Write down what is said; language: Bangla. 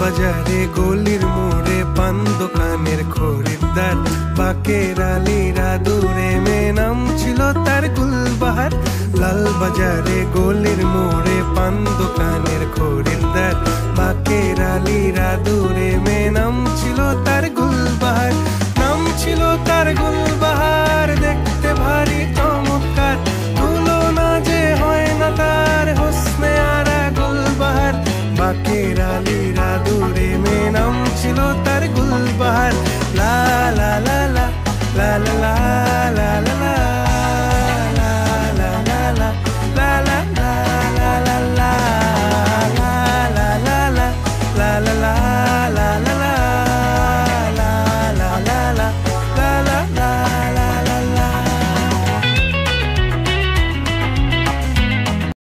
বাজারে গলির মোড়ে পান দোকানের খরিদ্দার, বাকের আলীরা দূরে মেয়ে নাম ছিল তার গুলবাহার। লাল বাজারে গলির মোড়ে পান দোকানের খরিদ্দার, বাকের আলীরা দূরে মেয়ে নাম ছিল তার গুলবাহার। নাম ছিল তার গুলবাহার, দেখতে ভারী চমৎকার, তুলনা যে হয় না তার হোসনে আরা গুলবাহার। বাকের আলীরা দূরে মেয়ে নাম ছিল তার গুলবাহার। লা লা লা